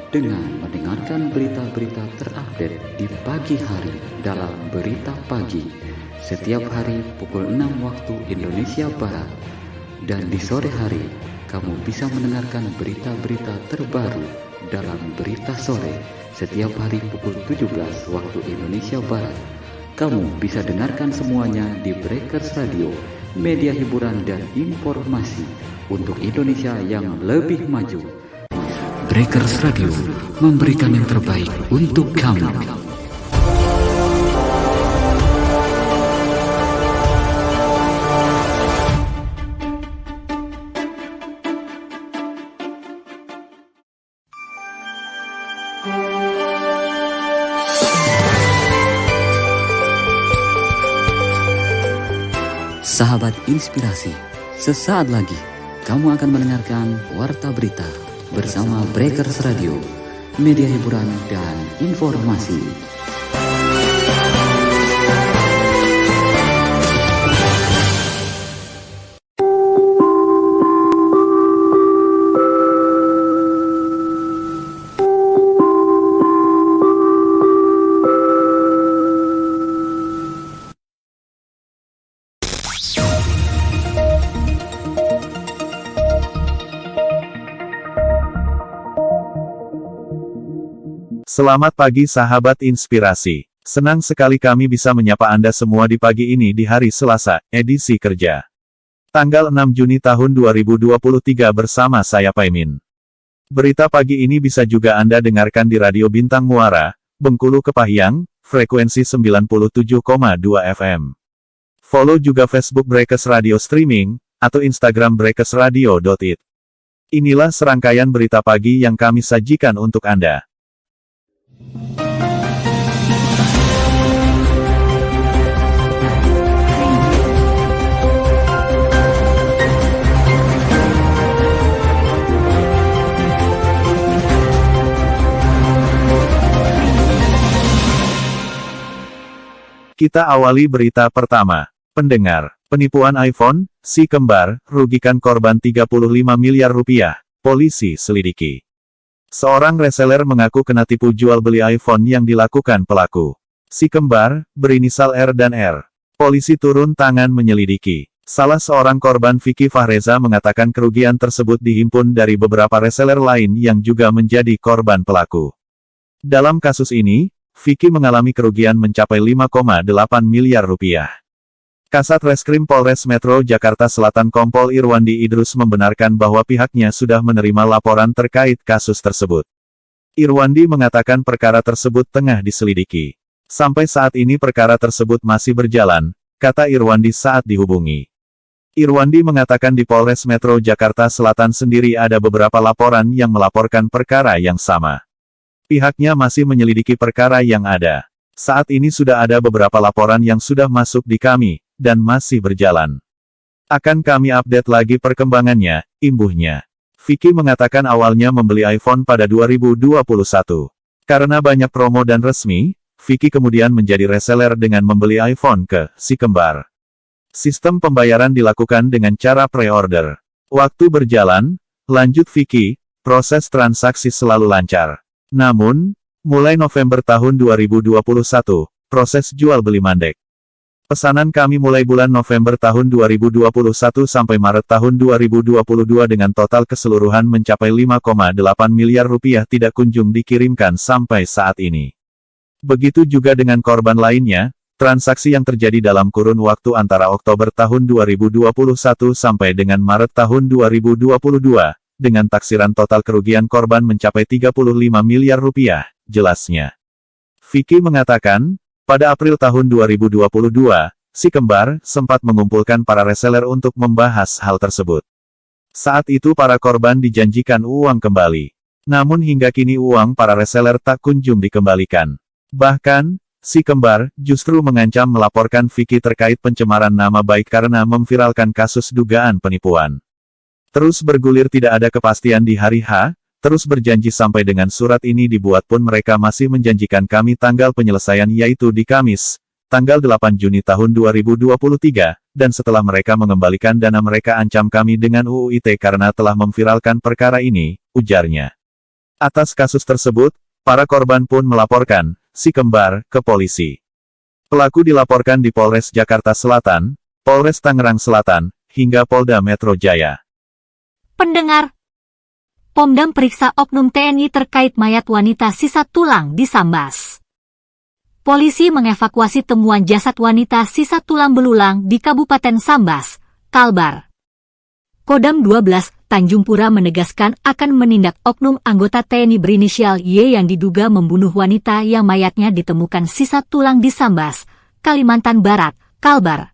dengan mendengarkan berita-berita terupdate di pagi hari dalam Berita Pagi setiap hari pukul 6 waktu Indonesia Barat. Dan di sore hari kamu bisa mendengarkan berita-berita terbaru dalam Berita Sore setiap hari pukul 17 waktu Indonesia Barat. Kamu bisa dengarkan semuanya di Breakers Radio, media hiburan dan informasi untuk Indonesia yang lebih maju. Breakers Radio memberikan yang terbaik untuk kamu. Sahabat Inspirasi, sesaat lagi kamu akan mendengarkan Warta Berita bersama Breakers Radio, media hiburan dan informasi. Selamat pagi sahabat Inspirasi. Senang sekali kami bisa menyapa Anda semua di pagi ini di hari Selasa, edisi kerja. Tanggal 6 Juni tahun 2023 bersama saya Paimin. Berita pagi ini bisa juga Anda dengarkan di Radio Bintang Muara, Bengkulu Kepahyang, frekuensi 97,2 FM. Follow juga Facebook Breakers Radio Streaming, atau Instagram breakersradio.it. Inilah serangkaian berita pagi yang kami sajikan untuk Anda. Kita awali berita pertama. Pendengar, penipuan iPhone, si kembar, rugikan korban 35 miliar rupiah, polisi selidiki. Seorang reseller mengaku kena tipu jual beli iPhone yang dilakukan pelaku. Si kembar, berinisial R dan R. Polisi turun tangan menyelidiki. Salah seorang korban Vicky Fahreza mengatakan kerugian tersebut dihimpun dari beberapa reseller lain yang juga menjadi korban pelaku. Dalam kasus ini, Vicky mengalami kerugian mencapai 5,8 miliar rupiah. Kasat Reskrim Polres Metro Jakarta Selatan Kompol Irwandi Idrus membenarkan bahwa pihaknya sudah menerima laporan terkait kasus tersebut. Irwandi mengatakan perkara tersebut tengah diselidiki. Sampai saat ini perkara tersebut masih berjalan, kata Irwandi saat dihubungi. Irwandi mengatakan di Polres Metro Jakarta Selatan sendiri ada beberapa laporan yang melaporkan perkara yang sama. Pihaknya masih menyelidiki perkara yang ada. Saat ini sudah ada beberapa laporan yang sudah masuk di kami, dan masih berjalan. Akan kami update lagi perkembangannya, imbuhnya. Vicky mengatakan awalnya membeli iPhone pada 2021. Karena banyak promo dan resmi, Vicky kemudian menjadi reseller dengan membeli iPhone ke si kembar. Sistem pembayaran dilakukan dengan cara pre-order. Waktu berjalan, lanjut Vicky, proses transaksi selalu lancar. Namun, mulai November tahun 2021, proses jual beli mandek. Pesanan kami mulai bulan November tahun 2021 sampai Maret tahun 2022 dengan total keseluruhan mencapai 5,8 miliar rupiah tidak kunjung dikirimkan sampai saat ini. Begitu juga dengan korban lainnya, transaksi yang terjadi dalam kurun waktu antara Oktober tahun 2021 sampai dengan Maret tahun 2022, dengan taksiran total kerugian korban mencapai 35 miliar rupiah, jelasnya. Vicky mengatakan, pada April tahun 2022, si kembar sempat mengumpulkan para reseller untuk membahas hal tersebut. Saat itu para korban dijanjikan uang kembali. Namun hingga kini uang para reseller tak kunjung dikembalikan. Bahkan, si kembar justru mengancam melaporkan Vicky terkait pencemaran nama baik karena memviralkan kasus dugaan penipuan. Terus bergulir tidak ada kepastian di hari H, terus berjanji sampai dengan surat ini dibuat pun mereka masih menjanjikan kami tanggal penyelesaian yaitu di Kamis, tanggal 8 Juni tahun 2023, dan setelah mereka mengembalikan dana mereka ancam kami dengan UU ITE karena telah memviralkan perkara ini, ujarnya. Atas kasus tersebut, para korban pun melaporkan si kembar ke polisi. Pelaku dilaporkan di Polres Jakarta Selatan, Polres Tangerang Selatan, hingga Polda Metro Jaya. Pendengar, Pomdam periksa oknum TNI terkait mayat wanita sisa tulang di Sambas. Polisi mengevakuasi temuan jasad wanita sisa tulang belulang di Kabupaten Sambas, Kalbar. Kodam 12 Tanjung Pura menegaskan akan menindak oknum anggota TNI berinisial Y yang diduga membunuh wanita yang mayatnya ditemukan sisa tulang di Sambas, Kalimantan Barat, Kalbar.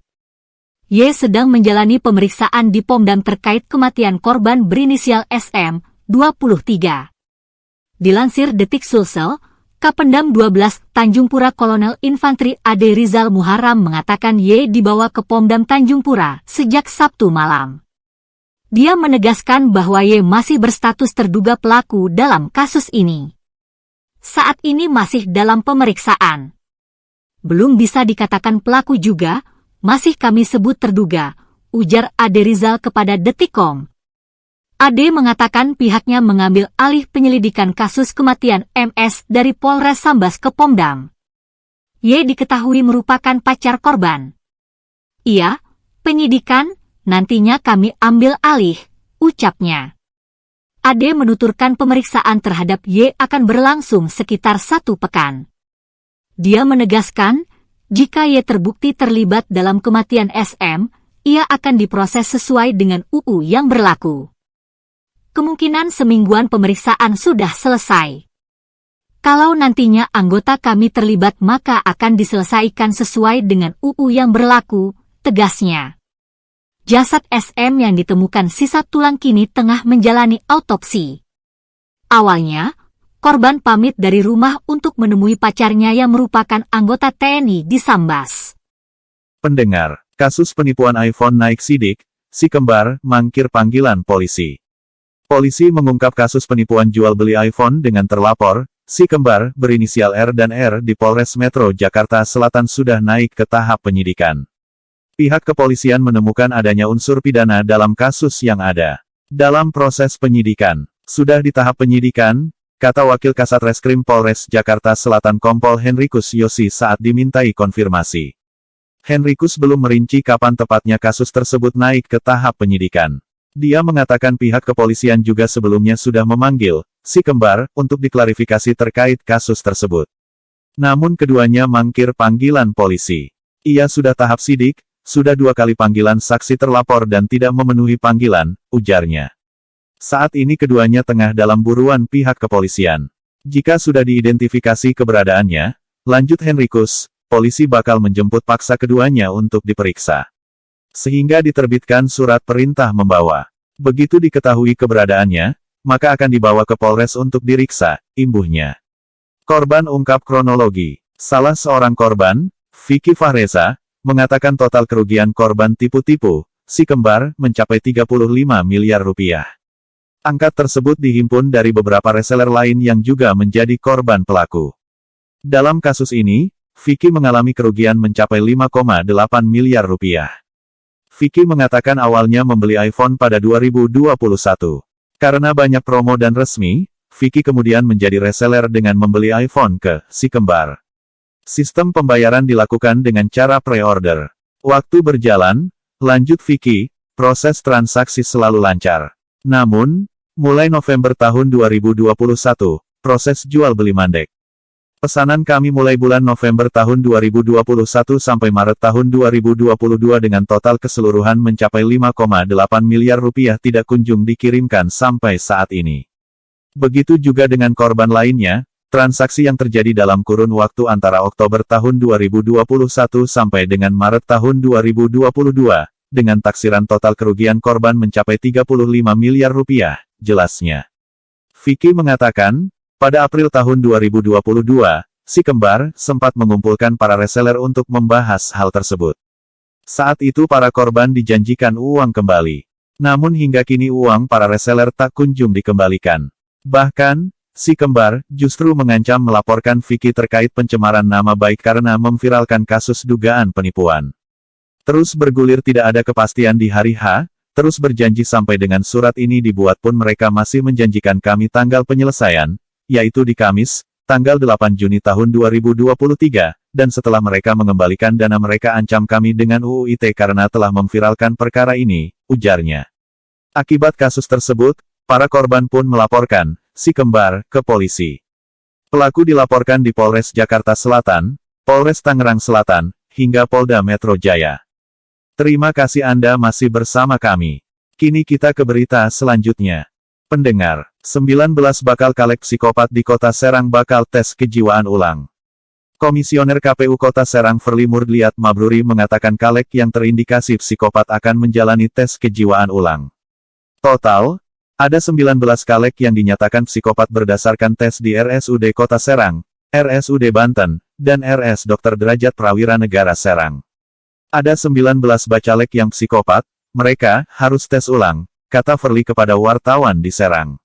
Y sedang menjalani pemeriksaan di Pomdam terkait kematian korban berinisial SM, 23. Dilansir Detik Sulsel, Kapendam 12 Tanjung Pura Kolonel Infantri Ade Rizal Muharram mengatakan Y dibawa ke Pomdam Tanjung Pura sejak Sabtu malam. Dia menegaskan bahwa Y masih berstatus terduga pelaku dalam kasus ini. Saat ini masih dalam pemeriksaan. Belum bisa dikatakan pelaku juga, masih kami sebut terduga, ujar Ade Rizal kepada Detikcom. Ade mengatakan pihaknya mengambil alih penyelidikan kasus kematian MS dari Polres Sambas ke Pomdam. Y diketahui merupakan pacar korban. Iya, penyidikan, nantinya kami ambil alih, ucapnya. Ade menuturkan pemeriksaan terhadap Y akan berlangsung sekitar 1 pekan. Dia menegaskan, jika Y terbukti terlibat dalam kematian SM, ia akan diproses sesuai dengan UU yang berlaku. Kemungkinan semingguan pemeriksaan sudah selesai. Kalau nantinya anggota kami terlibat maka akan diselesaikan sesuai dengan UU yang berlaku, tegasnya. Jasad SM yang ditemukan sisa tulang kini tengah menjalani autopsi. Awalnya, korban pamit dari rumah untuk menemui pacarnya yang merupakan anggota TNI di Sambas. Pendengar, kasus penipuan iPhone naik sidik, si kembar mangkir panggilan polisi. Polisi mengungkap kasus penipuan jual beli iPhone dengan terlapor, si kembar berinisial R dan R di Polres Metro Jakarta Selatan sudah naik ke tahap penyidikan. Pihak kepolisian menemukan adanya unsur pidana dalam kasus yang ada. Dalam proses penyidikan, sudah di tahap penyidikan, kata Wakil Kasat Reskrim Polres Jakarta Selatan Kompol Henrikus Yosi saat dimintai konfirmasi. Henrikus belum merinci kapan tepatnya kasus tersebut naik ke tahap penyidikan. Dia mengatakan pihak kepolisian juga sebelumnya sudah memanggil si kembar untuk diklarifikasi terkait kasus tersebut. Namun keduanya mangkir panggilan polisi. Ia sudah tahap sidik, sudah 2 kali panggilan saksi terlapor dan tidak memenuhi panggilan, ujarnya. Saat ini keduanya tengah dalam buruan pihak kepolisian. Jika sudah diidentifikasi keberadaannya, lanjut Henrikus, polisi bakal menjemput paksa keduanya untuk diperiksa. Sehingga diterbitkan surat perintah membawa. Begitu diketahui keberadaannya, maka akan dibawa ke Polres untuk diriksa, imbuhnya. Korban ungkap kronologi. Salah seorang korban, Vicky Fahreza, mengatakan total kerugian korban tipu-tipu si kembar mencapai 35 miliar rupiah. Angka tersebut dihimpun dari beberapa reseller lain yang juga menjadi korban pelaku. Dalam kasus ini, Vicky mengalami kerugian mencapai 5,8 miliar rupiah. Vicky mengatakan awalnya membeli iPhone pada 2021. Karena banyak promo dan resmi, Vicky kemudian menjadi reseller dengan membeli iPhone ke si kembar. Sistem pembayaran dilakukan dengan cara pre-order. Waktu berjalan, lanjut Vicky, proses transaksi selalu lancar. Namun, mulai November tahun 2021, proses jual beli mandek. Pesanan kami mulai bulan November tahun 2021 sampai Maret tahun 2022 dengan total keseluruhan mencapai 5,8 miliar rupiah tidak kunjung dikirimkan sampai saat ini. Begitu juga dengan korban lainnya. Transaksi yang terjadi dalam kurun waktu antara Oktober tahun 2021 sampai dengan Maret tahun 2022, dengan taksiran total kerugian korban mencapai 35 miliar rupiah, jelasnya. Vicky mengatakan, pada April tahun 2022, si kembar sempat mengumpulkan para reseller untuk membahas hal tersebut. Saat itu para korban dijanjikan uang kembali. Namun hingga kini uang para reseller tak kunjung dikembalikan. Bahkan, si kembar justru mengancam melaporkan Vicky terkait pencemaran nama baik karena memviralkan kasus dugaan penipuan. Terus bergulir tidak ada kepastian di hari H, terus berjanji sampai dengan surat ini dibuat pun mereka masih menjanjikan kami tanggal penyelesaian, yaitu di Kamis, tanggal 8 Juni tahun 2023, dan setelah mereka mengembalikan dana mereka ancam kami dengan UU ITE karena telah memviralkan perkara ini, ujarnya. Akibat kasus tersebut, para korban pun melaporkan si kembar ke polisi. Pelaku dilaporkan di Polres Jakarta Selatan, Polres Tangerang Selatan, hingga Polda Metro Jaya. Terima kasih Anda masih bersama kami. Kini kita ke berita selanjutnya. Pendengar, 19 bakal caleg psikopat di Kota Serang bakal tes kejiwaan ulang. Komisioner KPU Kota Serang Firly Murdliat Mabruri mengatakan caleg yang terindikasi psikopat akan menjalani tes kejiwaan ulang. Total, ada 19 caleg yang dinyatakan psikopat berdasarkan tes di RSUD Kota Serang, RSUD Banten, dan RS Dr. Derajat Prawira Negara Serang. Ada 19 bacalek yang psikopat, mereka harus tes ulang, kata Firly kepada wartawan di Serang.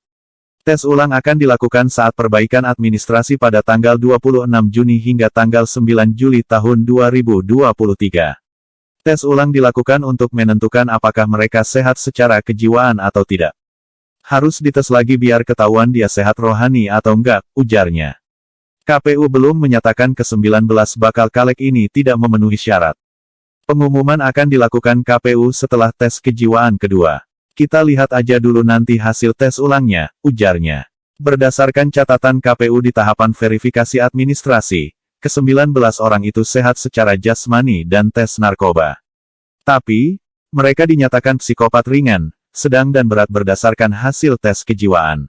Tes ulang akan dilakukan saat perbaikan administrasi pada tanggal 26 Juni hingga tanggal 9 Juli tahun 2023. Tes ulang dilakukan untuk menentukan apakah mereka sehat secara kejiwaan atau tidak. Harus dites lagi biar ketahuan dia sehat rohani atau enggak, ujarnya. KPU belum menyatakan ke-19 bakal caleg ini tidak memenuhi syarat. Pengumuman akan dilakukan KPU setelah tes kejiwaan kedua. Kita lihat aja dulu nanti hasil tes ulangnya, ujarnya. Berdasarkan catatan KPU di tahapan verifikasi administrasi, ke-19 orang itu sehat secara jasmani dan tes narkoba. Tapi, mereka dinyatakan psikopat ringan, sedang dan berat berdasarkan hasil tes kejiwaan.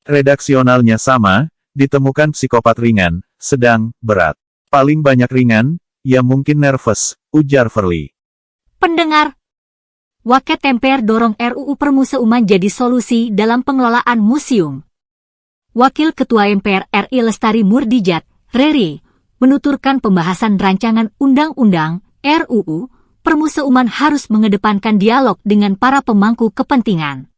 Redaksionalnya sama, ditemukan psikopat ringan, sedang, berat. Paling banyak ringan, ya mungkin nervous, ujar Firly. Pendengar, Waket MPR dorong RUU Permuseuman jadi solusi dalam pengelolaan museum. Wakil Ketua MPR RI Lestari Murdijat, Reri, menuturkan pembahasan rancangan Undang-Undang RUU Permuseuman harus mengedepankan dialog dengan para pemangku kepentingan.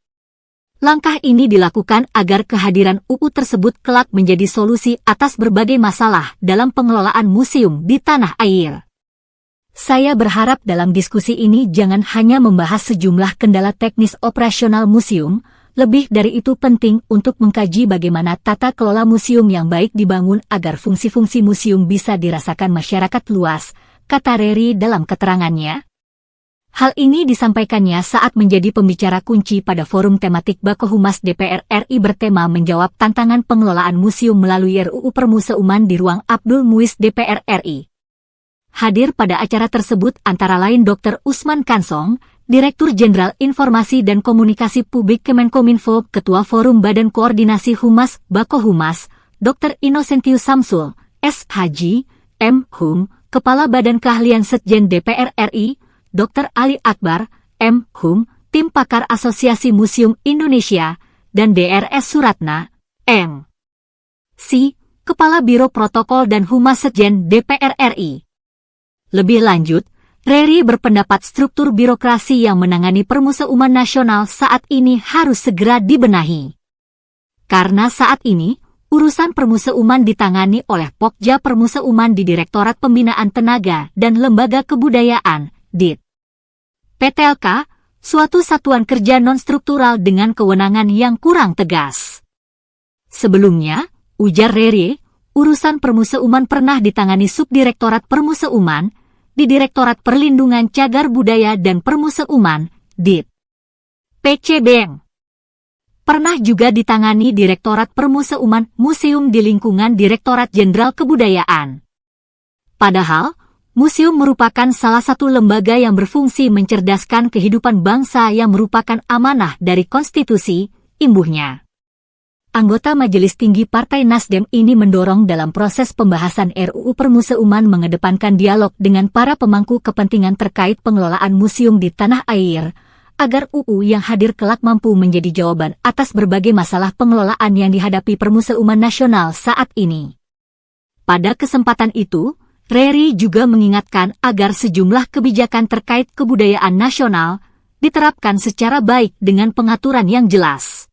Langkah ini dilakukan agar kehadiran UU tersebut kelak menjadi solusi atas berbagai masalah dalam pengelolaan museum di tanah air. Saya berharap dalam diskusi ini jangan hanya membahas sejumlah kendala teknis operasional museum, lebih dari itu penting untuk mengkaji bagaimana tata kelola museum yang baik dibangun agar fungsi-fungsi museum bisa dirasakan masyarakat luas, kata Reri dalam keterangannya. Hal ini disampaikannya saat menjadi pembicara kunci pada forum tematik Bakohumas DPR RI bertema menjawab tantangan pengelolaan museum melalui RUU Permuseuman di ruang Abdul Muiz DPR RI. Hadir pada acara tersebut antara lain Dr. Usman Kansong, Direktur Jenderal Informasi dan Komunikasi Publik Kemenkominfo, Ketua Forum Badan Koordinasi Humas Bakohumas, Dr. Innocentius Samsul, S.Haji, M. Hum, Kepala Badan Keahlian Setjen DPR RI, Dr. Ali Akbar, M. Hum, Tim Pakar Asosiasi Museum Indonesia, dan DRS Suratna, M. Si, Kepala Biro Protokol dan Humas Setjen DPR RI. Lebih lanjut, Reri berpendapat struktur birokrasi yang menangani permuseuman nasional saat ini harus segera dibenahi. Karena saat ini, urusan permuseuman ditangani oleh Pokja Permuseuman di Direktorat Pembinaan Tenaga dan Lembaga Kebudayaan, DIT. PTLK, suatu satuan kerja non-struktural dengan kewenangan yang kurang tegas. Sebelumnya, ujar Reri, urusan permuseuman pernah ditangani Subdirektorat Permuseuman di Direktorat Perlindungan Cagar Budaya dan Permuseuman, DIT. PCBM. Pernah juga ditangani Direktorat Permuseuman Museum di lingkungan Direktorat Jenderal Kebudayaan. Padahal, museum merupakan salah satu lembaga yang berfungsi mencerdaskan kehidupan bangsa yang merupakan amanah dari konstitusi, imbuhnya. Anggota Majelis Tinggi Partai Nasdem ini mendorong dalam proses pembahasan RUU Permuseuman mengedepankan dialog dengan para pemangku kepentingan terkait pengelolaan museum di tanah air, agar UU yang hadir kelak mampu menjadi jawaban atas berbagai masalah pengelolaan yang dihadapi permuseuman nasional saat ini. Pada kesempatan itu, Reri juga mengingatkan agar sejumlah kebijakan terkait kebudayaan nasional diterapkan secara baik dengan pengaturan yang jelas.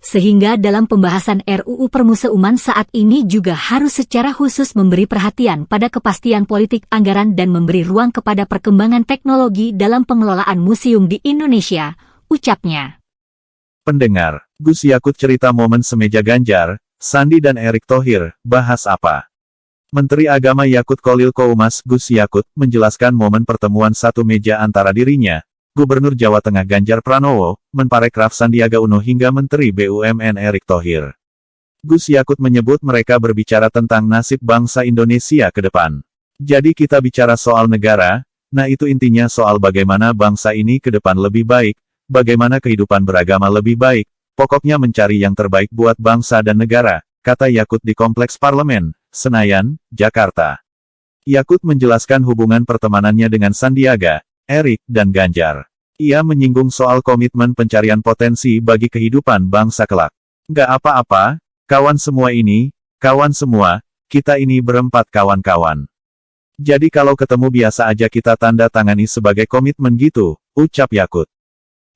Sehingga dalam pembahasan RUU Permuseuman saat ini juga harus secara khusus memberi perhatian pada kepastian politik anggaran dan memberi ruang kepada perkembangan teknologi dalam pengelolaan museum di Indonesia, ucapnya. Pendengar, Gus Yakut cerita momen semeja Ganjar, Sandi dan Erick Thohir, bahas apa? Menteri Agama Yakut Kholil Koumas Gus Yakut menjelaskan momen pertemuan satu meja antara dirinya, Gubernur Jawa Tengah Ganjar Pranowo, Menparekraf Sandiaga Uno hingga Menteri BUMN Erick Thohir. Gus Yakut menyebut mereka berbicara tentang nasib bangsa Indonesia ke depan. Jadi kita bicara soal negara, nah itu intinya soal bagaimana bangsa ini ke depan lebih baik, bagaimana kehidupan beragama lebih baik, pokoknya mencari yang terbaik buat bangsa dan negara, kata Yakut di Kompleks Parlemen, Senayan, Jakarta. Yakut menjelaskan hubungan pertemanannya dengan Sandiaga, Erick, dan Ganjar. Ia menyinggung soal komitmen pencarian potensi bagi kehidupan bangsa kelak. Nggak apa-apa, kawan semua ini, kawan semua, kita ini berempat kawan-kawan. Jadi kalau ketemu biasa aja kita tanda tangani sebagai komitmen gitu, ucap Yakut.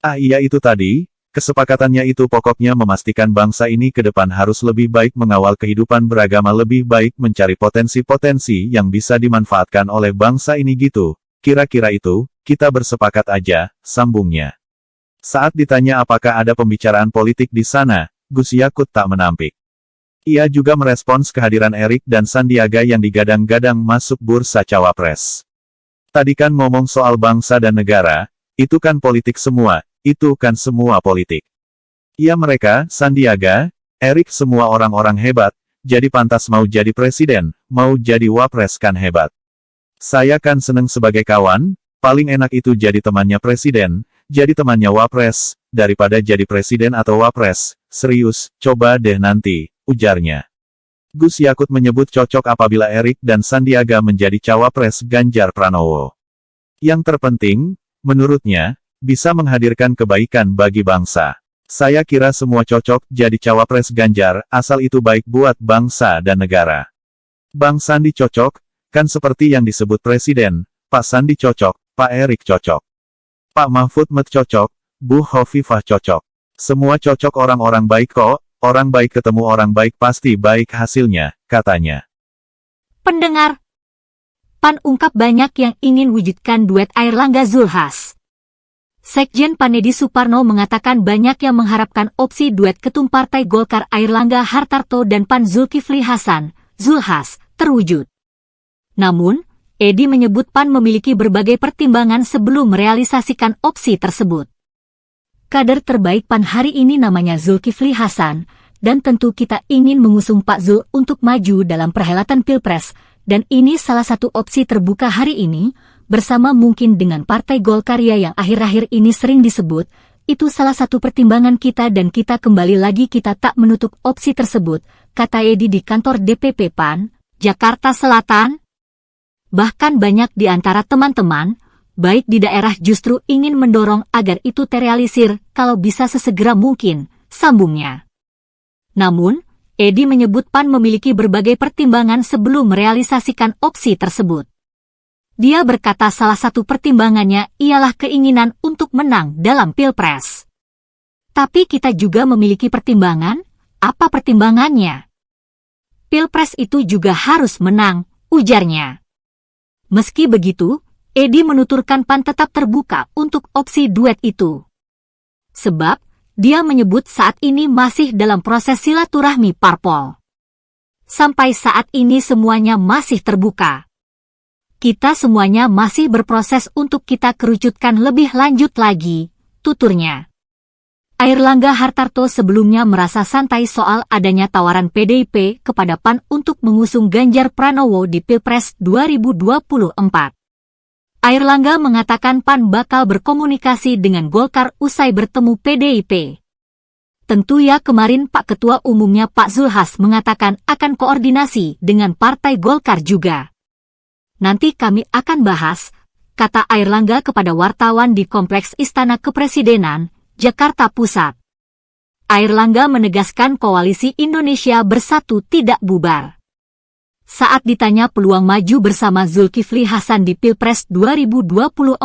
Ah iya itu tadi, kesepakatannya itu pokoknya memastikan bangsa ini ke depan harus lebih baik mengawal kehidupan beragama lebih baik mencari potensi-potensi yang bisa dimanfaatkan oleh bangsa ini gitu. Kira-kira itu, kita bersepakat aja, sambungnya. Saat ditanya apakah ada pembicaraan politik di sana, Gus Yakut tak menampik. Ia juga merespons kehadiran Erick dan Sandiaga yang digadang-gadang masuk bursa cawapres. Tadi kan ngomong soal bangsa dan negara, itu kan politik semua, itu kan semua politik. Iya mereka, Sandiaga, Erick semua orang-orang hebat, jadi pantas mau jadi presiden, mau jadi wapres kan hebat. Saya kan seneng sebagai kawan, paling enak itu jadi temannya presiden, jadi temannya wapres, daripada jadi presiden atau wapres, serius, coba deh nanti, ujarnya. Gus Yakut menyebut cocok apabila Erick dan Sandiaga menjadi cawapres Ganjar Pranowo. Yang terpenting, menurutnya, bisa menghadirkan kebaikan bagi bangsa. Saya kira semua cocok jadi cawapres Ganjar, asal itu baik buat bangsa dan negara. Bang Sandi cocok, kan seperti yang disebut presiden, Pak Sandi cocok, Pak Erick cocok. Pak Mahfud Md cocok, Bu Hovifah cocok. Semua cocok orang-orang baik kok, orang baik ketemu orang baik pasti baik hasilnya, katanya. Pendengar, PAN ungkap banyak yang ingin wujudkan duet Airlangga Zulhas. Sekjen PAN Edi Suparno mengatakan banyak yang mengharapkan opsi duet Ketum Partai Golkar Airlangga Hartarto dan PAN Zulkifli Hasan, Zulhas, terwujud. Namun, Edi menyebut PAN memiliki berbagai pertimbangan sebelum merealisasikan opsi tersebut. Kader terbaik PAN hari ini namanya Zulkifli Hasan, dan tentu kita ingin mengusung Pak Zul untuk maju dalam perhelatan Pilpres, dan ini salah satu opsi terbuka hari ini, bersama mungkin dengan Partai Golkar yang akhir-akhir ini sering disebut, itu salah satu pertimbangan kita dan kita kembali lagi kita tak menutup opsi tersebut, kata Edi di kantor DPP PAN, Jakarta Selatan. Bahkan banyak di antara teman-teman, baik di daerah justru ingin mendorong agar itu terrealisir kalau bisa sesegera mungkin, sambungnya. Namun, Edi menyebut PAN memiliki berbagai pertimbangan sebelum merealisasikan opsi tersebut. Dia berkata salah satu pertimbangannya ialah keinginan untuk menang dalam Pilpres. Tapi kita juga memiliki pertimbangan, apa pertimbangannya? Pilpres itu juga harus menang, ujarnya. Meski begitu, Edi menuturkan PAN tetap terbuka untuk opsi duet itu. Sebab, dia menyebut saat ini masih dalam proses silaturahmi parpol. Sampai saat ini semuanya masih terbuka. Kita semuanya masih berproses untuk kita kerucutkan lebih lanjut lagi, tuturnya. Airlangga Hartarto sebelumnya merasa santai soal adanya tawaran PDIP kepada PAN untuk mengusung Ganjar Pranowo di Pilpres 2024. Airlangga mengatakan PAN bakal berkomunikasi dengan Golkar usai bertemu PDIP. Tentu ya kemarin Pak Ketua Umumnya Pak Zulhas mengatakan akan koordinasi dengan Partai Golkar juga. Nanti kami akan bahas, kata Airlangga kepada wartawan di Kompleks Istana Kepresidenan, Jakarta Pusat. Airlangga menegaskan koalisi Indonesia Bersatu tidak bubar. Saat ditanya peluang maju bersama Zulkifli Hasan di Pilpres 2024,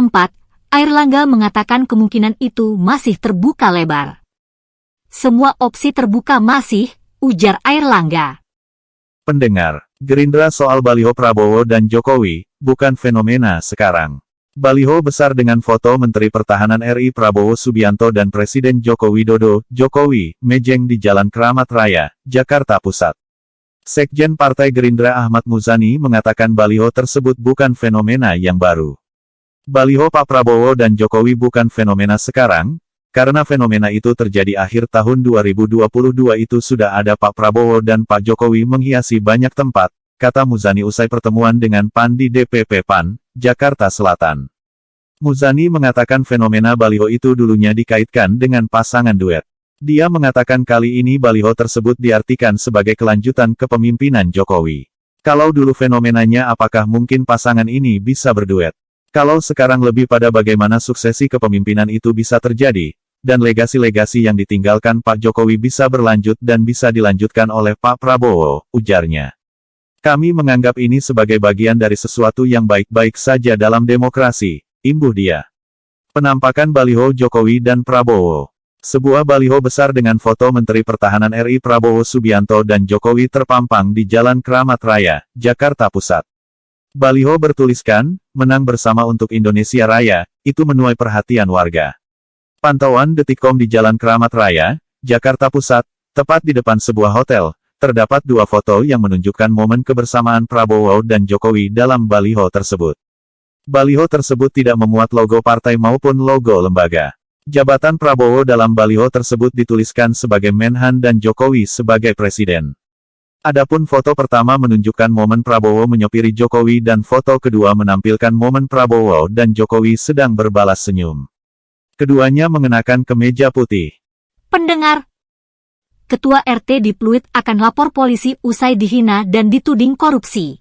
Airlangga mengatakan kemungkinan itu masih terbuka lebar. Semua opsi terbuka masih, ujar Airlangga. Pendengar, Gerindra soal baliho Prabowo dan Jokowi, bukan fenomena sekarang. Baliho besar dengan foto Menteri Pertahanan RI Prabowo Subianto dan Presiden Joko Widodo, Jokowi, mejeng di Jalan Keramat Raya, Jakarta Pusat. Sekjen Partai Gerindra Ahmad Muzani mengatakan baliho tersebut bukan fenomena yang baru. Baliho Pak Prabowo dan Jokowi bukan fenomena sekarang, karena fenomena itu terjadi akhir tahun 2022 itu sudah ada Pak Prabowo dan Pak Jokowi menghiasi banyak tempat, kata Muzani usai pertemuan dengan PAN di DPP PAN, Jakarta Selatan. Muzani mengatakan fenomena baliho itu dulunya dikaitkan dengan pasangan duet. Dia mengatakan kali ini baliho tersebut diartikan sebagai kelanjutan kepemimpinan Jokowi. Kalau dulu fenomenanya apakah mungkin pasangan ini bisa berduet? Kalau sekarang lebih pada bagaimana suksesi kepemimpinan itu bisa terjadi, dan legasi-legasi yang ditinggalkan Pak Jokowi bisa berlanjut dan bisa dilanjutkan oleh Pak Prabowo, ujarnya. Kami menganggap ini sebagai bagian dari sesuatu yang baik-baik saja dalam demokrasi, imbuh dia. Penampakan baliho Jokowi dan Prabowo. Sebuah baliho besar dengan foto Menteri Pertahanan RI Prabowo Subianto dan Jokowi terpampang di Jalan Keramat Raya, Jakarta Pusat. Baliho bertuliskan, "Menang bersama untuk Indonesia Raya," itu menuai perhatian warga. Pantauan Detikcom di Jalan Keramat Raya, Jakarta Pusat, tepat di depan sebuah hotel, terdapat dua foto yang menunjukkan momen kebersamaan Prabowo dan Jokowi dalam baliho tersebut. Baliho tersebut tidak memuat logo partai maupun logo lembaga. Jabatan Prabowo dalam baliho tersebut dituliskan sebagai Menhan dan Jokowi sebagai Presiden. Adapun foto pertama menunjukkan momen Prabowo menyopiri Jokowi dan foto kedua menampilkan momen Prabowo dan Jokowi sedang berbalas senyum. Keduanya mengenakan kemeja putih. Pendengar, Ketua RT di Pluit akan lapor polisi usai dihina dan dituding korupsi.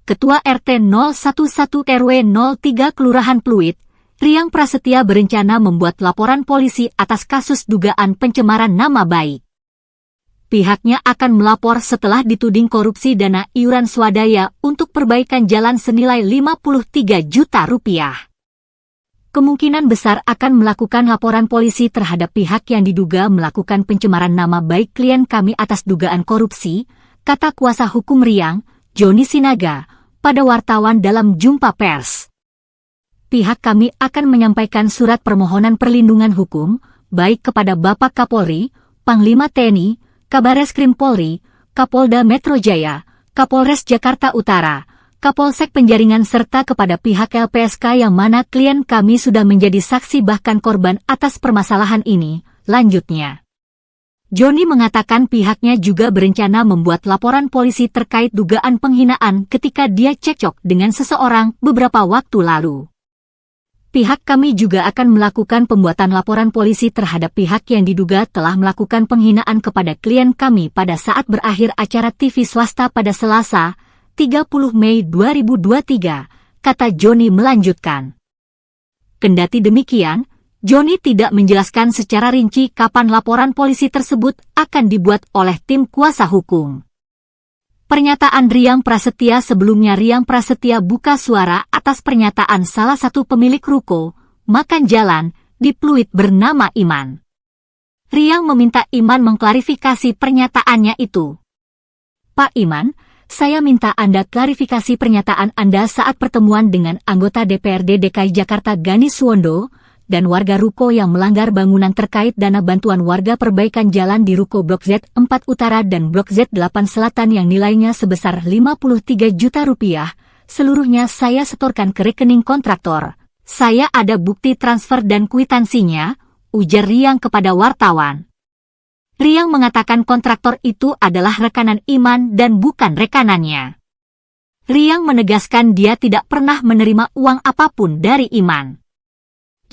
Ketua RT 011 RW 03 Kelurahan Pluit, Riang Prasetya berencana membuat laporan polisi atas kasus dugaan pencemaran nama baik. Pihaknya akan melapor setelah dituding korupsi dana iuran swadaya untuk perbaikan jalan senilai 53 juta rupiah. Kemungkinan besar akan melakukan laporan polisi terhadap pihak yang diduga melakukan pencemaran nama baik klien kami atas dugaan korupsi, kata kuasa hukum Riang, Joni Sinaga, pada wartawan dalam jumpa pers. Pihak kami akan menyampaikan surat permohonan perlindungan hukum, baik kepada Bapak Kapolri, Panglima TNI, Kabareskrim Polri, Kapolda Metro Jaya, Kapolres Jakarta Utara, Kapolsek Penjaringan serta kepada pihak LPSK yang mana klien kami sudah menjadi saksi bahkan korban atas permasalahan ini, lanjutnya. Joni mengatakan pihaknya juga berencana membuat laporan polisi terkait dugaan penghinaan ketika dia cekcok dengan seseorang beberapa waktu lalu. Pihak kami juga akan melakukan pembuatan laporan polisi terhadap pihak yang diduga telah melakukan penghinaan kepada klien kami pada saat berakhir acara TV swasta pada Selasa, 30 Mei 2023, kata Joni melanjutkan. Kendati demikian, Joni tidak menjelaskan secara rinci kapan laporan polisi tersebut akan dibuat oleh tim kuasa hukum. Pernyataan Riang Prasetya sebelumnya Riang Prasetya buka suara atas pernyataan salah satu pemilik ruko, makan jalan, di Pluit bernama Iman. Riang meminta Iman mengklarifikasi pernyataannya itu. Pak Iman, saya minta Anda klarifikasi pernyataan Anda saat pertemuan dengan anggota DPRD DKI Jakarta Gani Suwondo dan warga ruko yang melanggar bangunan terkait dana bantuan warga perbaikan jalan di ruko Blok Z4 Utara dan Blok Z8 Selatan yang nilainya sebesar 53 juta rupiah, seluruhnya saya setorkan ke rekening kontraktor. Saya ada bukti transfer dan kwitansinya, ujar Riang kepada wartawan. Riang mengatakan kontraktor itu adalah rekanan Iman dan bukan rekanannya. Riang menegaskan dia tidak pernah menerima uang apapun dari Iman.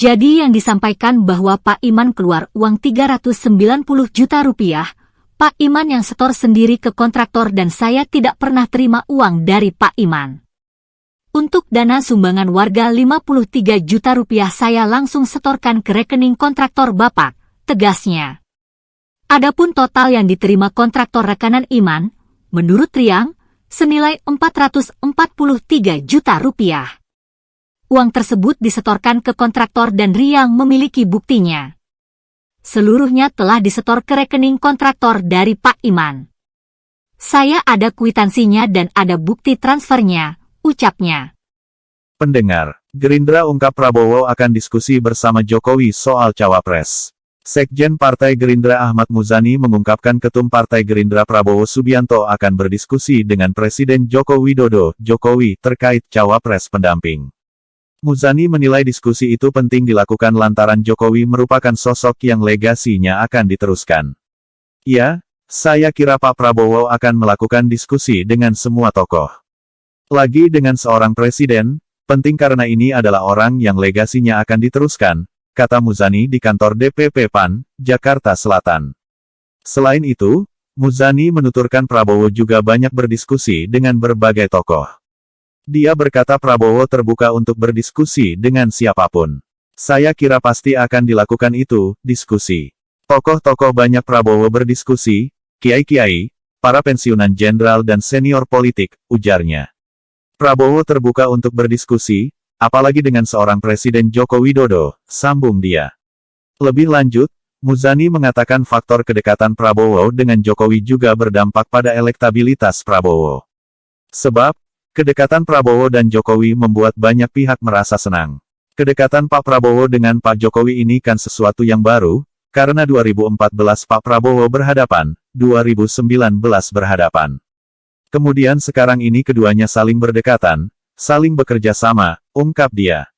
Jadi yang disampaikan bahwa Pak Iman keluar uang 390 juta rupiah, Pak Iman yang setor sendiri ke kontraktor dan saya tidak pernah terima uang dari Pak Iman. Untuk dana sumbangan warga 53 juta rupiah saya langsung setorkan ke rekening kontraktor Bapak, tegasnya. Adapun total yang diterima kontraktor rekanan Iman, menurut Riang, senilai 443 juta rupiah. Uang tersebut disetorkan ke kontraktor dan Riang memiliki buktinya. Seluruhnya telah disetor ke rekening kontraktor dari Pak Iman. Saya ada kwitansinya dan ada bukti transfernya, ucapnya. Pendengar, Gerindra ungkap Prabowo akan diskusi bersama Jokowi soal Cawapres. Sekjen Partai Gerindra Ahmad Muzani mengungkapkan Ketum Partai Gerindra Prabowo Subianto akan berdiskusi dengan Presiden Joko Widodo, Jokowi, terkait Cawapres pendamping. Muzani menilai diskusi itu penting dilakukan lantaran Jokowi merupakan sosok yang legasinya akan diteruskan. Ya, saya kira Pak Prabowo akan melakukan diskusi dengan semua tokoh. Lagi dengan seorang presiden, penting karena ini adalah orang yang legasinya akan diteruskan, kata Muzani di kantor DPP PAN, Jakarta Selatan. Selain itu, Muzani menuturkan Prabowo juga banyak berdiskusi dengan berbagai tokoh. Dia berkata Prabowo terbuka untuk berdiskusi dengan siapapun. Saya kira pasti akan dilakukan itu, diskusi. Tokoh-tokoh banyak Prabowo berdiskusi, kiai-kiai, para pensiunan jenderal dan senior politik, ujarnya. Prabowo terbuka untuk berdiskusi, apalagi dengan seorang Presiden Joko Widodo, sambung dia. Lebih lanjut, Muzani mengatakan faktor kedekatan Prabowo dengan Jokowi juga berdampak pada elektabilitas Prabowo. Sebab, kedekatan Prabowo dan Jokowi membuat banyak pihak merasa senang. Kedekatan Pak Prabowo dengan Pak Jokowi ini kan sesuatu yang baru, karena 2014 Pak Prabowo berhadapan, 2019 berhadapan. Kemudian sekarang ini keduanya saling berdekatan, saling bekerja sama, ungkap dia.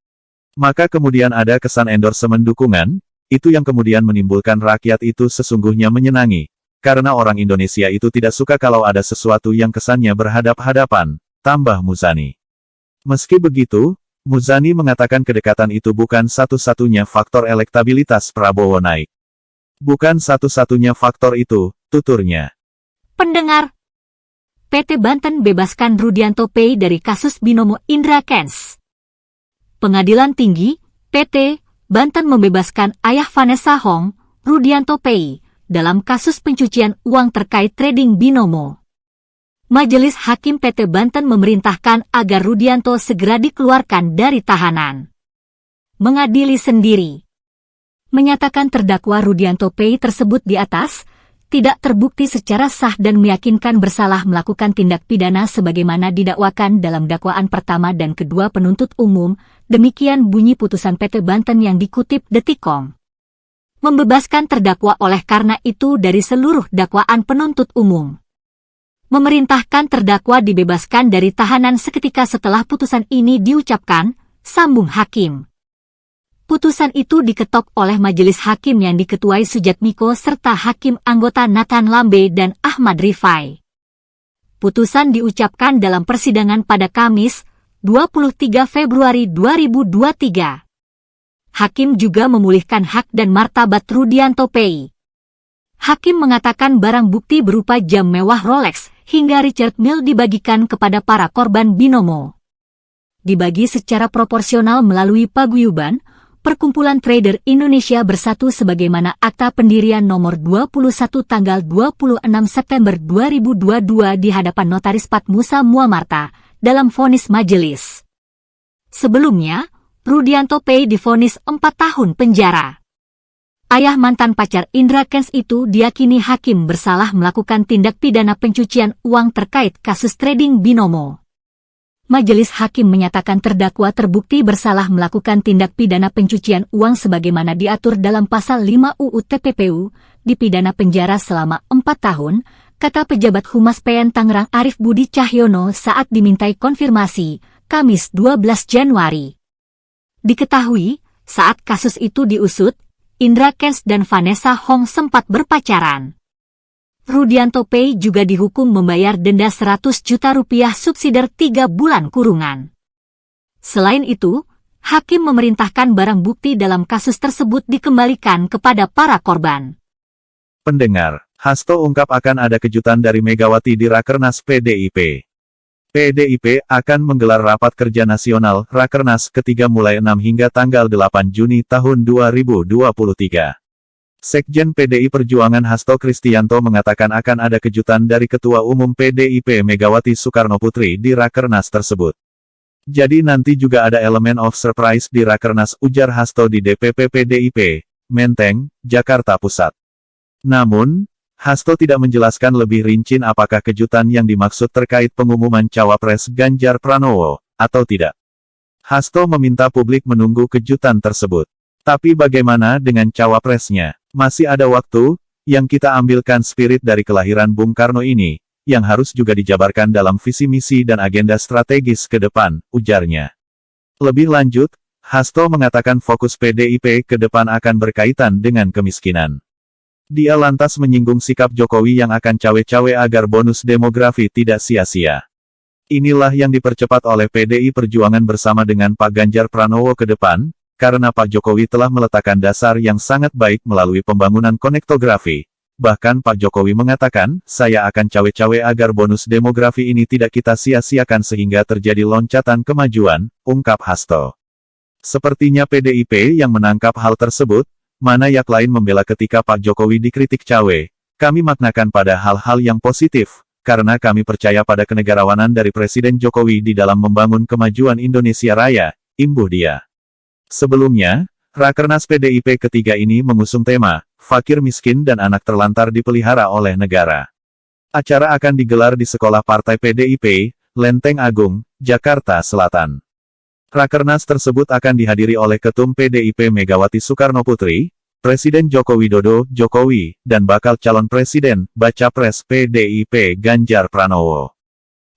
Maka kemudian ada kesan endorsement dukungan, itu yang kemudian menimbulkan rakyat itu sesungguhnya menyenangi, karena orang Indonesia itu tidak suka kalau ada sesuatu yang kesannya berhadap-hadapan, tambah Muzani. Meski begitu, Muzani mengatakan kedekatan itu bukan satu-satunya faktor elektabilitas Prabowo naik. Bukan satu-satunya faktor itu, tuturnya. Pendengar, PT Banten bebaskan Rudianto Pei dari kasus binomo Indra Kents. Pengadilan Tinggi, PT Banten membebaskan ayah Vanessa Hong, Rudianto Pei, dalam kasus pencucian uang terkait trading binomo. Majelis Hakim PT Banten memerintahkan agar Rudianto segera dikeluarkan dari tahanan. Mengadili sendiri. Menyatakan terdakwa Rudianto Pei tersebut di atas, tidak terbukti secara sah dan meyakinkan bersalah melakukan tindak pidana sebagaimana didakwakan dalam dakwaan pertama dan kedua penuntut umum, demikian bunyi putusan PT Banten yang dikutip Detikcom. Membebaskan terdakwa oleh karena itu dari seluruh dakwaan penuntut umum. Memerintahkan terdakwa dibebaskan dari tahanan seketika setelah putusan ini diucapkan, sambung hakim. Putusan itu diketok oleh majelis hakim yang diketuai Sujatmiko serta hakim anggota Nathan Lambe dan Ahmad Rifai. Putusan diucapkan dalam persidangan pada Kamis, 23 Februari 2023. Hakim juga memulihkan hak dan martabat Rudianto Pei. Hakim mengatakan barang bukti berupa jam mewah Rolex hingga Richard Mille dibagikan kepada para korban binomo. Dibagi secara proporsional melalui paguyuban, Perkumpulan Trader Indonesia Bersatu sebagaimana Akta Pendirian nomor 21 tanggal 26 September 2022 di hadapan Notaris Pat Musa Muamarta, dalam vonis majelis. Sebelumnya, Rudianto Pei divonis 4 tahun penjara. Ayah mantan pacar Indra Kents itu diyakini hakim bersalah melakukan tindak pidana pencucian uang terkait kasus trading binomo. Majelis hakim menyatakan terdakwa terbukti bersalah melakukan tindak pidana pencucian uang sebagaimana diatur dalam pasal 5 UU TPPU, dipidana penjara selama 4 tahun, kata pejabat Humas PN Tangerang Arif Budi Cahyono saat dimintai konfirmasi, Kamis 12 Januari. Diketahui, saat kasus itu diusut, Indra Kents dan Vanessa Hong sempat berpacaran. Rudianto Pei juga dihukum membayar denda 100 juta rupiah subsidiar 3 bulan kurungan. Selain itu, hakim memerintahkan barang bukti dalam kasus tersebut dikembalikan kepada para korban. Pendengar, Hasto ungkap akan ada kejutan dari Megawati di Rakernas PDIP. PDIP akan menggelar rapat kerja nasional Rakernas ketiga mulai 6 hingga tanggal 8 Juni tahun 2023. Sekjen PDI Perjuangan Hasto Kristianto mengatakan akan ada kejutan dari Ketua Umum PDIP Megawati Soekarnoputri di Rakernas tersebut. Jadi nanti juga ada elemen of surprise di Rakernas, ujar Hasto di DPP PDIP, Menteng, Jakarta Pusat. Namun, Hasto tidak menjelaskan lebih rinci apakah kejutan yang dimaksud terkait pengumuman cawapres Ganjar Pranowo, atau tidak. Hasto meminta publik menunggu kejutan tersebut. Tapi bagaimana dengan cawapresnya? Masih ada waktu, yang kita ambilkan spirit dari kelahiran Bung Karno ini, yang harus juga dijabarkan dalam visi misi dan agenda strategis ke depan, ujarnya. Lebih lanjut, Hasto mengatakan fokus PDIP ke depan akan berkaitan dengan kemiskinan. Dia lantas menyinggung sikap Jokowi yang akan cawe-cawe agar bonus demografi tidak sia-sia. Inilah yang dipercepat oleh PDI Perjuangan bersama dengan Pak Ganjar Pranowo ke depan, karena Pak Jokowi telah meletakkan dasar yang sangat baik melalui pembangunan konektografi. Bahkan Pak Jokowi mengatakan, saya akan cawe-cawe agar bonus demografi ini tidak kita sia-siakan sehingga terjadi loncatan kemajuan, ungkap Hasto. Sepertinya PDIP yang menangkap hal tersebut, mana yang lain membela ketika Pak Jokowi dikritik cawe. Kami maknakan pada hal-hal yang positif, karena kami percaya pada kenegarawanan dari Presiden Jokowi di dalam membangun kemajuan Indonesia Raya, imbuh dia. Sebelumnya, Rakernas PDIP ketiga ini mengusung tema, fakir miskin dan anak terlantar dipelihara oleh negara. Acara akan digelar di Sekolah Partai PDIP, Lenteng Agung, Jakarta Selatan. Rakernas tersebut akan dihadiri oleh Ketum PDIP Megawati Soekarnoputri, Presiden Joko Widodo, Jokowi, dan bakal calon Presiden, Baca Pres PDIP Ganjar Pranowo.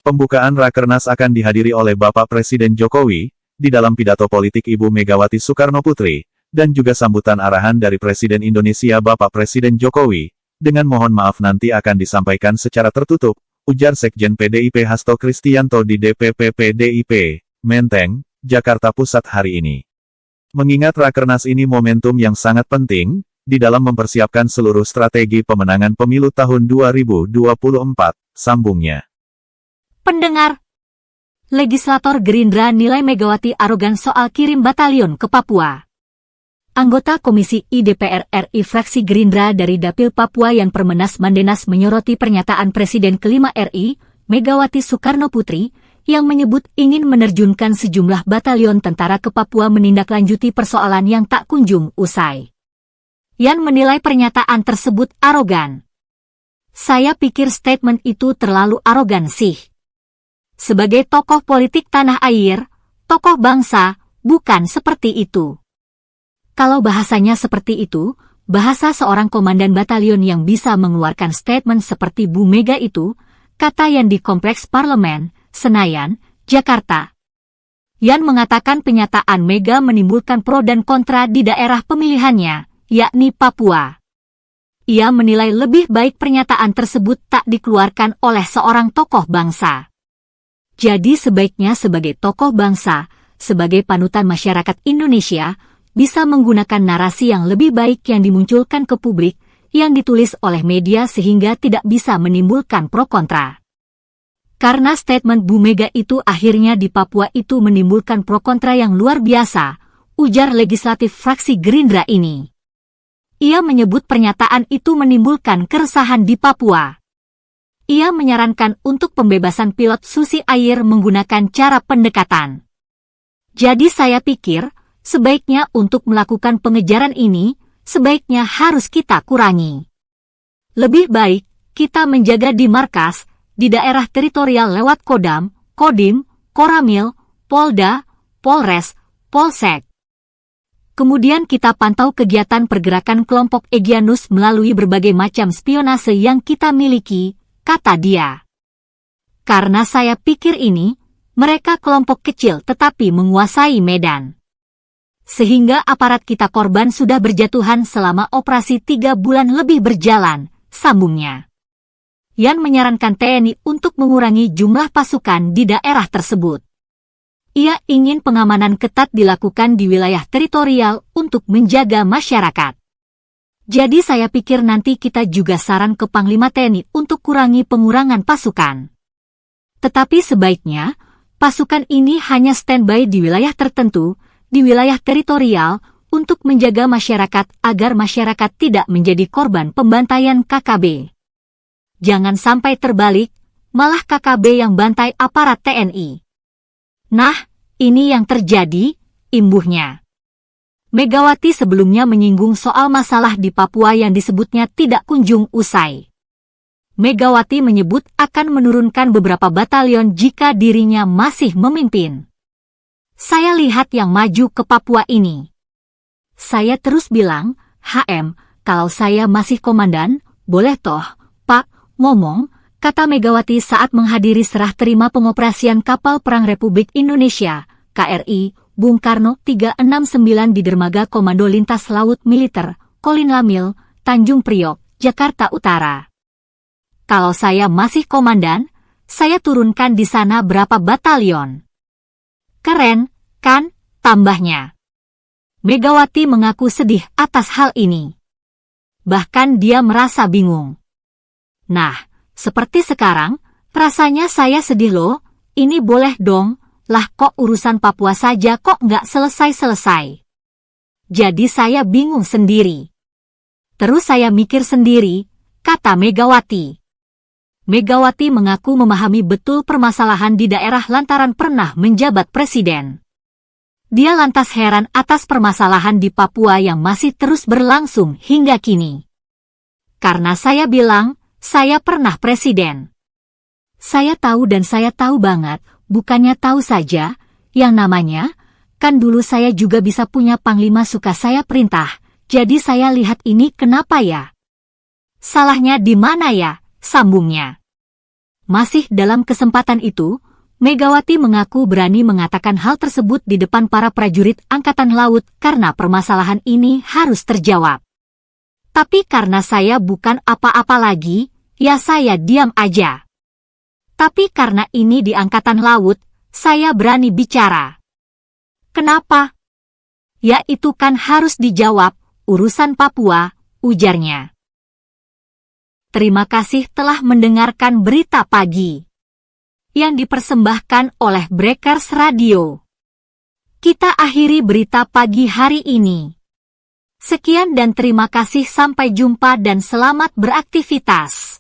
Pembukaan Rakernas akan dihadiri oleh Bapak Presiden Jokowi, di dalam pidato politik Ibu Megawati Soekarnoputri, dan juga sambutan arahan dari Presiden Indonesia Bapak Presiden Jokowi, dengan mohon maaf nanti akan disampaikan secara tertutup, ujar Sekjen PDIP Hasto Kristianto di DPP PDIP, Menteng, Jakarta Pusat hari ini. Mengingat Rakernas ini momentum yang sangat penting, di dalam mempersiapkan seluruh strategi pemenangan pemilu tahun 2024, sambungnya. Pendengar, legislator Gerindra nilai Megawati arogan soal kirim batalion ke Papua. Anggota Komisi I DPR RI fraksi Gerindra dari Dapil Papua yang Permenas Mandenas menyoroti pernyataan Presiden kelima RI, Megawati Soekarnoputri, yang menyebut ingin menerjunkan sejumlah batalion tentara ke Papua menindaklanjuti persoalan yang tak kunjung usai. Yan menilai pernyataan tersebut arogan. Saya pikir statement itu terlalu arogan sih. Sebagai tokoh politik tanah air, tokoh bangsa, bukan seperti itu. Kalau bahasanya seperti itu, bahasa seorang komandan batalion yang bisa mengeluarkan statement seperti Bu Mega itu, kata Yan di Kompleks Parlemen, Senayan, Jakarta. Yan mengatakan pernyataan Mega menimbulkan pro dan kontra di daerah pemilihannya, yakni Papua. Ia menilai lebih baik pernyataan tersebut tak dikeluarkan oleh seorang tokoh bangsa. Jadi sebaiknya sebagai tokoh bangsa, sebagai panutan masyarakat Indonesia, bisa menggunakan narasi yang lebih baik yang dimunculkan ke publik, yang ditulis oleh media sehingga tidak bisa menimbulkan pro kontra. Karena statement Bu Mega itu akhirnya di Papua itu menimbulkan pro kontra yang luar biasa, ujar legislatif fraksi Gerindra ini. Ia menyebut pernyataan itu menimbulkan keresahan di Papua. Ia menyarankan untuk pembebasan pilot Susi Air menggunakan cara pendekatan. Jadi saya pikir, sebaiknya untuk melakukan pengejaran ini, sebaiknya harus kita kurangi. Lebih baik, kita menjaga di markas, di daerah teritorial lewat Kodam, Kodim, Koramil, Polda, Polres, Polsek. Kemudian kita pantau kegiatan pergerakan kelompok Egyanus melalui berbagai macam spionase yang kita miliki, kata dia. Karena saya pikir ini, mereka kelompok kecil tetapi menguasai medan. Sehingga aparat kita korban sudah berjatuhan selama operasi 3 bulan lebih berjalan, sambungnya. Yan menyarankan TNI untuk mengurangi jumlah pasukan di daerah tersebut. Ia ingin pengamanan ketat dilakukan di wilayah teritorial untuk menjaga masyarakat. Jadi saya pikir nanti kita juga saran ke Panglima TNI untuk kurangi pengurangan pasukan. Tetapi sebaiknya, pasukan ini hanya standby di wilayah tertentu, di wilayah teritorial, untuk menjaga masyarakat agar masyarakat tidak menjadi korban pembantaian KKB. Jangan sampai terbalik, malah KKB yang bantai aparat TNI. Nah, ini yang terjadi, imbuhnya. Megawati sebelumnya menyinggung soal masalah di Papua yang disebutnya tidak kunjung usai. Megawati menyebut akan menurunkan beberapa batalion jika dirinya masih memimpin. Saya lihat yang maju ke Papua ini. Saya terus bilang, HM, kalau saya masih komandan, boleh toh, Pak, ngomong, kata Megawati saat menghadiri serah terima pengoperasian kapal perang Republik Indonesia, KRI, Bung Karno 369 di Dermaga Komando Lintas Laut Militer, Kolin Lamil, Tanjung Priok, Jakarta Utara. Kalau saya masih komandan, saya turunkan di sana berapa batalion. Keren, kan, tambahnya. Megawati mengaku sedih atas hal ini. Bahkan dia merasa bingung. Nah, seperti sekarang, rasanya saya sedih loh, ini boleh dong, lah kok urusan Papua saja kok nggak selesai-selesai. Jadi saya bingung sendiri. Terus saya mikir sendiri, kata Megawati. Megawati mengaku memahami betul permasalahan di daerah lantaran pernah menjabat presiden. Dia lantas heran atas permasalahan di Papua yang masih terus berlangsung hingga kini. Karena saya bilang, saya pernah presiden. Saya tahu dan saya tahu banget, bukannya tahu saja, yang namanya, kan dulu saya juga bisa punya panglima suka saya perintah, jadi saya lihat ini kenapa ya? Salahnya di mana ya? Sambungnya. Masih dalam kesempatan itu, Megawati mengaku berani mengatakan hal tersebut di depan para prajurit Angkatan Laut karena permasalahan ini harus terjawab. Tapi karena saya bukan apa-apa lagi, ya saya diam aja. Tapi karena ini di Angkatan Laut, saya berani bicara. Kenapa? Ya itu kan harus dijawab, urusan Papua, ujarnya. Terima kasih telah mendengarkan berita pagi yang dipersembahkan oleh Breakers Radio. Kita akhiri berita pagi hari ini. Sekian dan terima kasih, sampai jumpa dan selamat beraktivitas.